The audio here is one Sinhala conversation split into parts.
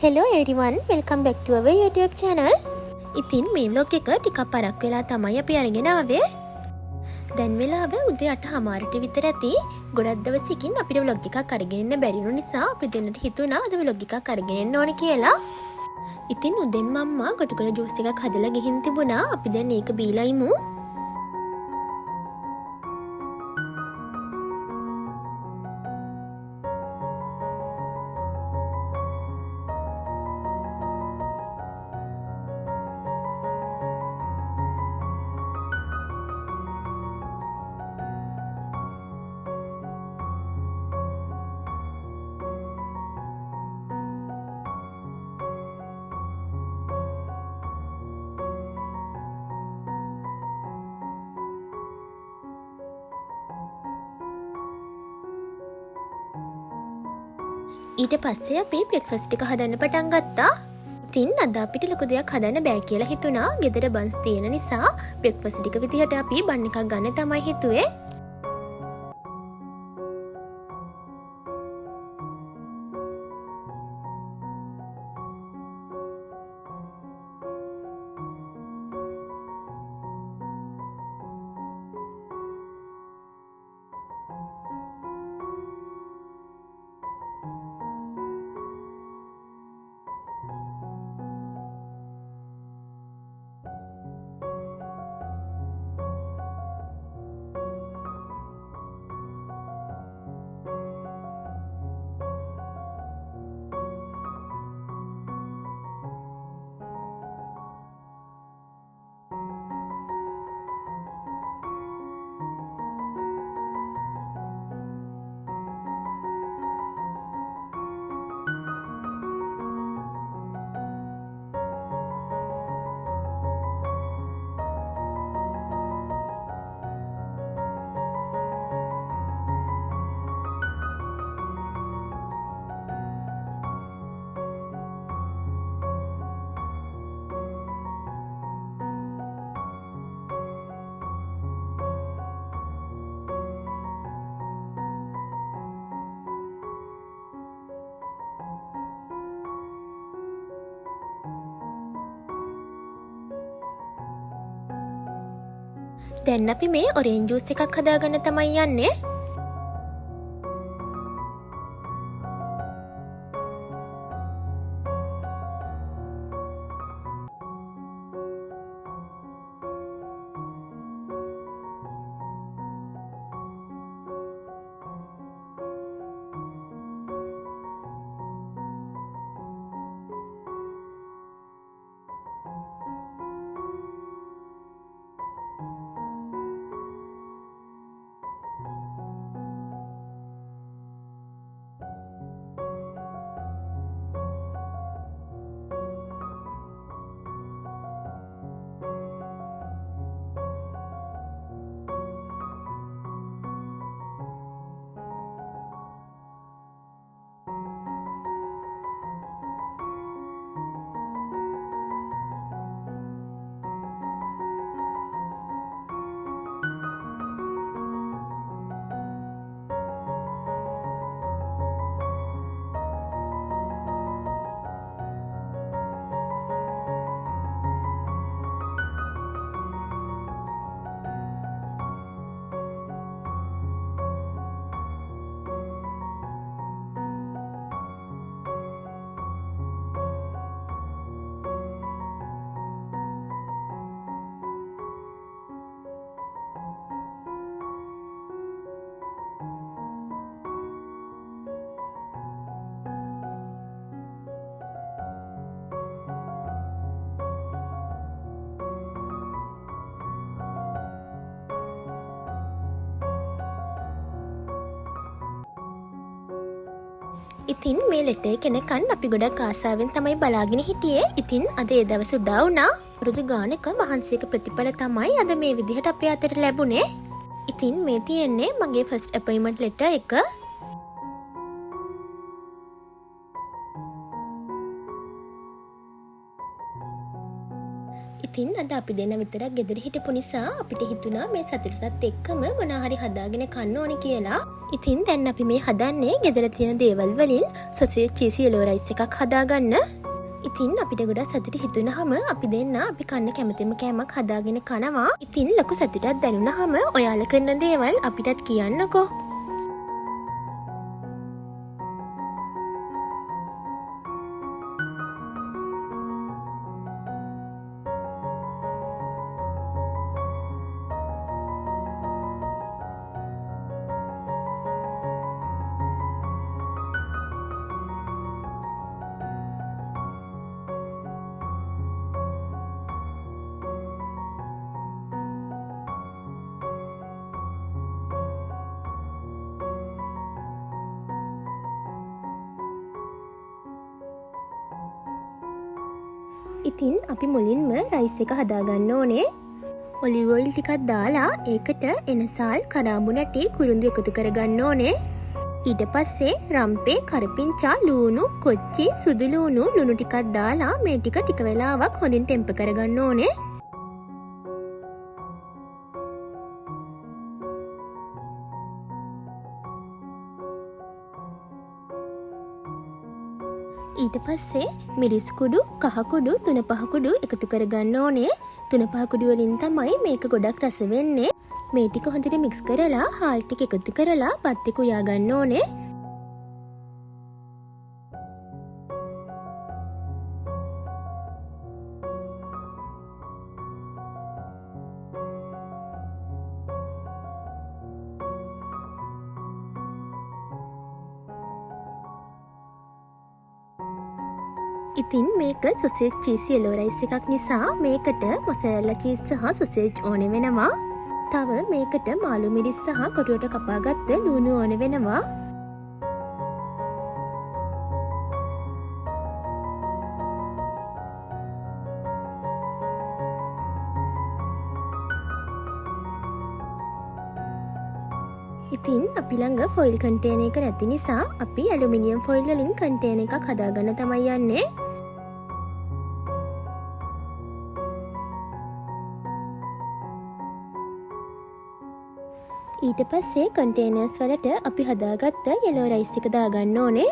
Hello everyone, welcome back to our YouTube channel. ඉතින් මේ vlog එක ටිකක් පරක් වෙලා තමයි අපි අරගෙන ආවේ. දැන් වෙලාව උදේ 8:00ට විතර ඇති. ගොඩක් දවසකින් අපිට vlog එකක් අරගෙන ඉන්න බැරි වුණ නිසා අපි දෙන්නට හිතුණා අද vlog එකක් අරගෙන එන්න ඕනේ කියලා. ඉතින් උදෙන් මම්මා ගොටුකොළ ජූස් එකක් හදලා ගිහින් තිබුණා. අපි දැන් ඒක බීලා ඉමු. ඊට පස්සේ අපි බ්‍රෙක්ෆාස්ට් එක හදන්න පටන් ගත්තා. ඉතින් අද අපිට ලොකු දෙයක් හදන්න බෑ කියලා හිතුණා. ගෙදර බන්ස් තියෙන නිසා බ්‍රෙක්ෆාස්ට් එක විදිහට අපි බන් එකක් ගන්න තමයි හිතුවේ. දැන් අපි මේ ඔරෙන්ජ් ජූස් එකක් හදාගන්න තමයි යන්නේ. ඉතින් මේ ලෙටර් එක එනකන් අපි ගොඩක් ආසාවෙන් තමයි බලාගෙන හිටියේ. ඉතින් අද ඒ දවස උදා වුණා. පුරුදු ගානක මහන්සියක ප්‍රතිඵල තමයි අද මේ විදිහට අපේ අතට ලැබුණේ. ඉතින් මේ තියෙන්නේ මගේ ෆස්ට් අපොයින්ට්මන්ට් ලෙටර් එක. ඉතින් අද අපි දෙන්න විතරක් ගෙදර හිටපු නිසා අපිට හිතුණා මේ සතුටටත් එක්කම මොනාහරි හදාගෙන කන්න ඕනි කියලා. ඉතින් දැන් අපි මේ හදන්නේ ගෙදර තියෙන දේවල් වලින් සොසේජ් චීස් යෙලෝ රයිස් එකක් හදාගන්න. ඉතින් අපිට ගොඩක් සතුට හිතුණාම අපි දෙන්න අපි කන්න කැමතිම කෑමක් හදාගෙන කනවා. ඉතින් ලොකු සතුටක් දැනුණාම ඔයාලා කරන දේවල් අපිටත් කියන්නකෝ. ඉතින් අපි මුලින්ම රයිස් එක හදාගන්න ඕනේ. ඔලිව් ඔයිල් ටිකක් දාලා ඒකට එනසාල් කරාඹු නැටි කුරුඳු එකතු කරගන්න ඕනේ. ඊට පස්සේ රම්පේ කරපිංචා ලූණු කොච්චි සුදු ලූණු ලුණු ටිකක් දාලා මේ ටික වෙලාවක් හොඳින් ටෙම්ප කරගන්න ඕනේ. ඊට පස්සේ මිරිස් කුඩු කහ කුඩු 3-5 කුඩු එකතු කරගන්න ඕනේ. 3-5 කුඩු වලින් තමයි මේක ගොඩක් රස වෙන්නේ. මේ ටික හොඳට මික්ස් කරලා හාල් ටික එකතු කරලා බත් එක උයා ගන්න ඕනේ. ඉතින් මේක සොසේජ් චීස් යෙලෝ රයිස් එකක් නිසා මේකට මොසරෙල්ලා චීස් සහ සොසේජ් ඕනේ වෙනවා. තව මේකට මාළු මිරිස් සහ කොටුවට කපාගත්ත ලූණු ඕනේ වෙනවා. ඉතින් අපි ළඟ ෆොයිල් කන්ටේනර් එක නැති නිසා අපි ඇලුමිනියම් ෆොයිල් වලින් කන්ටේනර් එකක් හදාගන්න තමයි යන්නේ. ඊට පස්සේ කන්ටේනර්ස් වලට අපි හදාගත්ත යෙලෝ රයිස් එක දාගන්න ඕනේ.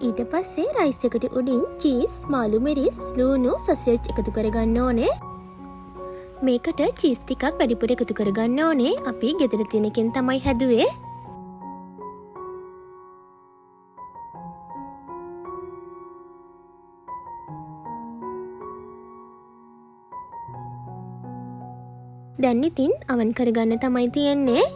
ඊට පස්සේ රයිස් එකට උඩින් චීස්, මාළු මිරිස්, ලූණු, සොසේජ් එකතු කරගන්න ඕනේ. මේකට චීස් ටිකක් වැඩිපුර එකතු කරගන්න ඕනේ. අපි ගෙදර තියෙන එකෙන් තමයි හැදුවේ. දැන් ඉතින් අවන් කරගන්න තමයි තියෙන්නේ.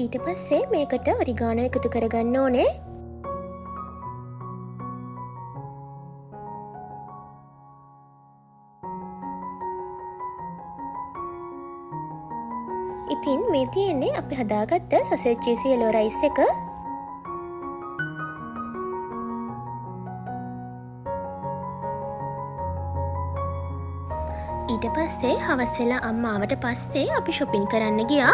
ඊට පස්සේ මේකට ඔරිගානෝ එකතු කරගන්න ඕනේ. ඉතින් මේ තියෙන්නේ අපි හදාගත්ත සොසේජ් චීස් යෙලෝ රයිස් එක. ඊට පස්සේ හවස් වෙලා අම්මා ආවට පස්සේ අපි shopping කරන්න ගියා.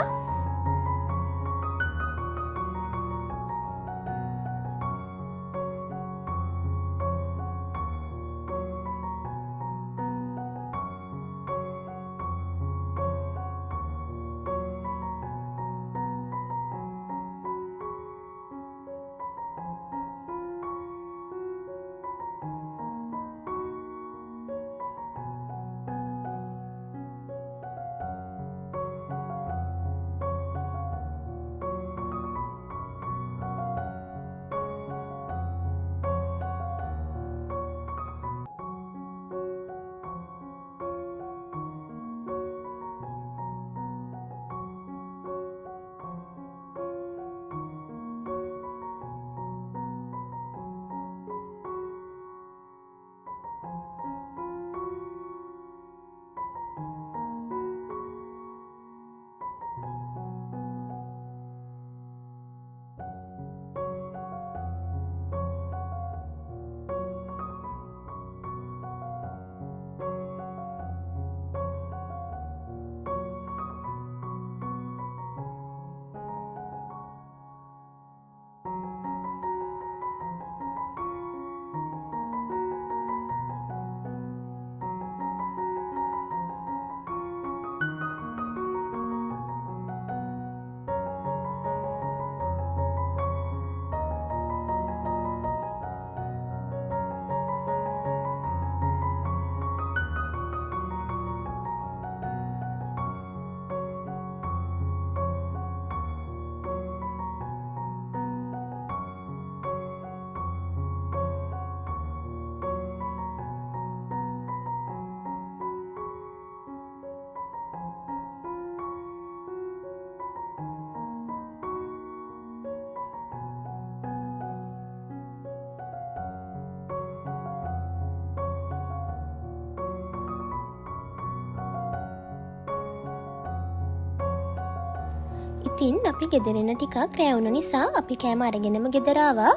ඉතින් අපි ගෙදරෙන ටිකක් රැවුණු නිසා අපි කෑම අරගෙනම ගෙදර ආවා.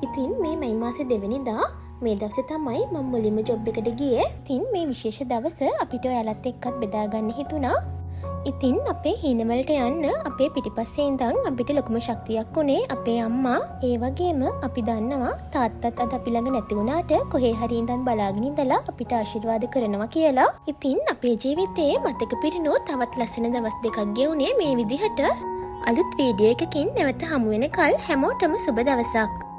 ඉතින් මේ මයි මාසේ 2 වෙනිදා මේ දවසේ තමයි මම මුලින්ම ජොබ් එකට ගියේ. ඉතින් මේ විශේෂ දවස අපිට ඔයාලත් එක්කත් බෙදා ගන්න හිතුණා. ඉතින් අපේ හීනවලට යන්න අපේ පිටිපස්සේ ඉඳන් අපිට ලොකුම ශක්තියක් උනේ අපේ අම්මා. ඒ වගේම අපි දන්නවා තාත්තත් අද අපි ළඟ නැති වුණාට කොහේ හරි ඉඳන් බලාගෙන ඉඳලා අපිට ආශිර්වාද කරනවා කියලා. ඉතින් අපේ ජීවිතේ මතක පිරුණු තවත් ලස්සන දවස් දෙකක් ගෙවුනේ මේ විදිහට. අලුත් වීඩියෝ එකකින් නැවත හමු වෙනකල් හැමෝටම සුබ දවසක්.